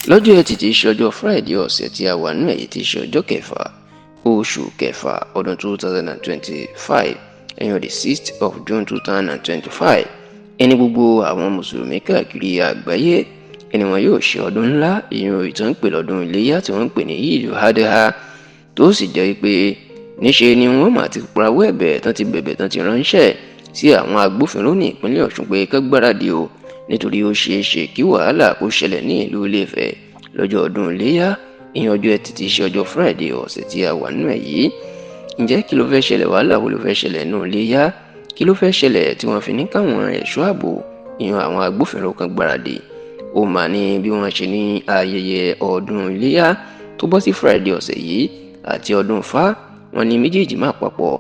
lọ́jọ́ Ẹtì tí í ṣe ọjọ́ Friday ọ̀sẹ̀ tí a wà nínú èyí tí í ṣe ọjọ́ kẹfà oṣù kẹfà ọdún 2025 ẹ̀yàn the 6th of June 2025 ẹni gbogbo àwọn mùsùlùmí káàkiri àgbáyé ẹni wọn yóò ṣe ọdún ńlá ìyẹn ìtàn pè lọ́dún iléyá tí wọ́n ń pè ní Eid al-Adha tó sì jẹ́ pé níṣe ni wọ́n máa ti rawọ́ ẹ̀bẹ̀ tán ti bẹ̀bẹ̀ tán ti ránṣẹ́ sí àwọn agbófinró ní ìpínlẹ̀ Ọ̀ṣun pé ká gbáradì o nítorí ó ṣeé ṣe kí wàhálà kó ṣẹlẹ̀ ní ìlú Ilé-Ifẹ̀ lọ́jọ́ ọdún iléyá ìyẹn ọjọ́ Ẹtì tí í ṣe ọjọ́ Friday ọ̀sẹ̀ tí a wà nínú ẹ̀ yìí. Ǹjẹ́ kí ló fẹ́ ṣẹlẹ̀, wàhálà wo ló fẹ́ ṣẹlẹ̀ nínú iléyá, kí ló fẹ́ ṣẹlẹ̀ tí wọ́n fi ní káwọn ẹ̀ṣọ́ ààbò ìyẹn àwọn agbófinró kan gbáradì? Ó mà ní bí wọ́n ṣe ní ayẹyẹ ọdún iléyá tó bọ́ sí Friday ọ̀sẹ̀ yìí àti ọdún Ifá, wọn ní méjèèjì máa papọ̀.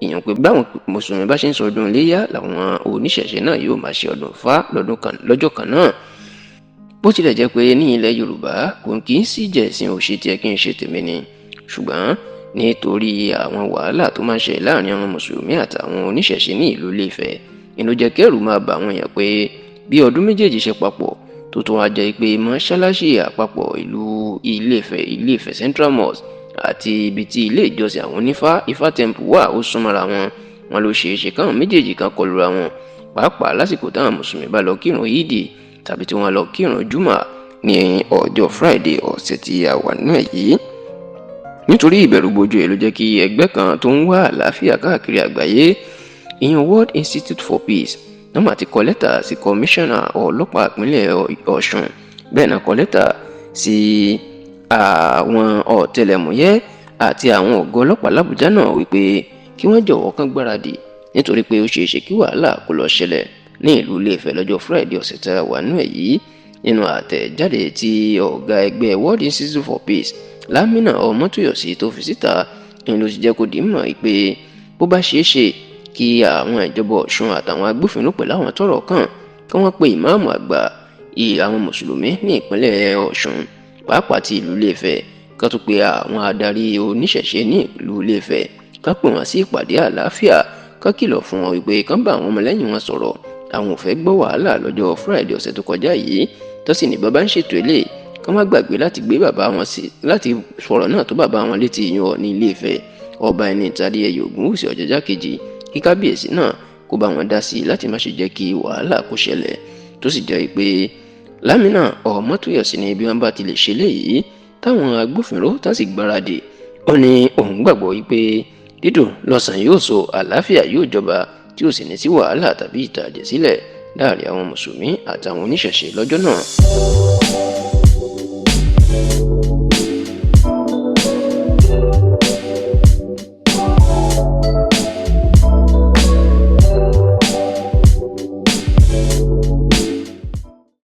Ìyẹn pé báwọn mùsùlùmí bá ṣe ń sọ ọdún iléyá làwọn oníṣẹ̀ṣe náà yóò máa ṣe ọdún Ifá lọ́jọ́ kan náà. Bó tilẹ̀ jẹ́ pé ní ilẹ̀ Yorùbá kò kì í sí jẹ̀sìn òṣè tí ẹ kí n ṣe tèmi ni, ṣùgbọ́n nítorí àwọn wàhálà tó máa ń ṣẹlẹ̀ láàrin àwọn mùsùlùmí àtàwọn oníṣẹ̀ṣe ní ìlú Ilé-Ifẹ̀ inú jẹ́ kẹ́rù máa bà àwọn èèyàn pé bí ọdún méjèèjì ṣe papọ̀ tó tún wá jẹ́ pé mọ́ṣáláṣí àpapọ̀ ìlú Ilé-Ifẹ̀ Central Mosque àti ibi tí ilé ìjọsìn àwọn Ifá Temple wà ó súnmọ́ra wọn ló ṣeé ṣe káwọn méjèèjì kan kọlura wọn pàápàá lásìkò táwọn mùsùlùmí bá lọ kírun yídì tàbí tí wọ́n lọ kírun júmà ní ọjọ́ Friday ọ̀sẹ̀ tí a wà nínú ẹ̀ yìí. Nítorí ìbẹ̀rùbojo ẹ̀ ló jẹ́ kí ẹgbẹ́ kan tó ń wá àlàáfíà káàkiri àgbáyé ìyẹn World Institute for Peace náà máa ti kọ lẹ́tà sí kọmíṣánná ọlọ́pàá ìpínlẹ̀ Ọ̀ṣun, bẹ́ẹ̀ náà kọ lẹ́tà sí àwọn ọ̀tẹlẹ̀múyẹ́ àti àwọn ọ̀gá ọlọ́pàá l'Àbújá náà wípé kí wọ́n jọ̀wọ́ kán gbáradì nítorí pé ó ṣeé ṣe kí wàhálà kó lọ ṣẹlẹ̀ ní ìlú Ilé-Ifẹ̀ lọ́jọ́ Friday ọ̀sẹ̀ tí a wà nínú ẹ̀ yìí. Nínú àtẹ̀jáde tí ọ̀gá ẹgbẹ́ World Institute for Peace Lámínà Ọmọ́tóyọ̀sí tó fi síta ni ló ti jẹ́ kó di mọ̀ pé bó bá ṣeé ṣe kí àwọn ìjọba Ọ̀ṣun àtàwọn agbófinró pẹ̀lú àwọn tọ́rọ̀ kàn kí wọ́n pe ìmáàmù àgbà àwọn mùsùlùmí ní ìpínlẹ̀ Ọ̀ṣun pàápàá ti ìlú Ilé-Ifẹ̀ ká tó pe àwọn adarí oníṣẹ̀ṣe ní ìlú Ilé-Ifẹ̀ ká pè wọ́n sí ìpàdé àlàáfíà ká kìlọ̀ fún wọn wípé kán bá àwọn ọmọlẹ́yìn wọn sọ̀rọ̀ àwọn ò fẹ́ gbọ́ wàhálà lọ́jọ́ Friday ọ̀sẹ̀ tó kọjá yìí tó sì ní bàbá ń ṣètò ilé kán má gbàgbé láti gbé bàbá wọn sí láti sọ̀rọ̀ náà tó bàbá wọn létí ìyún Ọọ̀ni Ilé-Ifẹ̀ ọba ẹni Tádéyẹyè Ògúnwùsì Ọ̀jájá kejì kí kábíyèsí náà kó bá wọn dá sí i láti má ṣe jẹ́ kí wàhálà kó ṣẹlẹ̀ tó sì jẹ́ pé Lámínà Ọmọ́tóyọ̀sí ni bí wọ́n bá ti lè ṣe léyìí táwọn agbófinró tá sì gbáradì ó ní òun gbàgbọ́ wípé dídùn lọ́sàn yóò so àlàáfíà yóò jọba tí ó sì ní sí wàhálà tàbí ìtàjẹ̀ sílẹ̀ láàrin àwọn mùsùlùmí àtàwọn oníṣẹ̀ṣe lọ́jọ́ náà.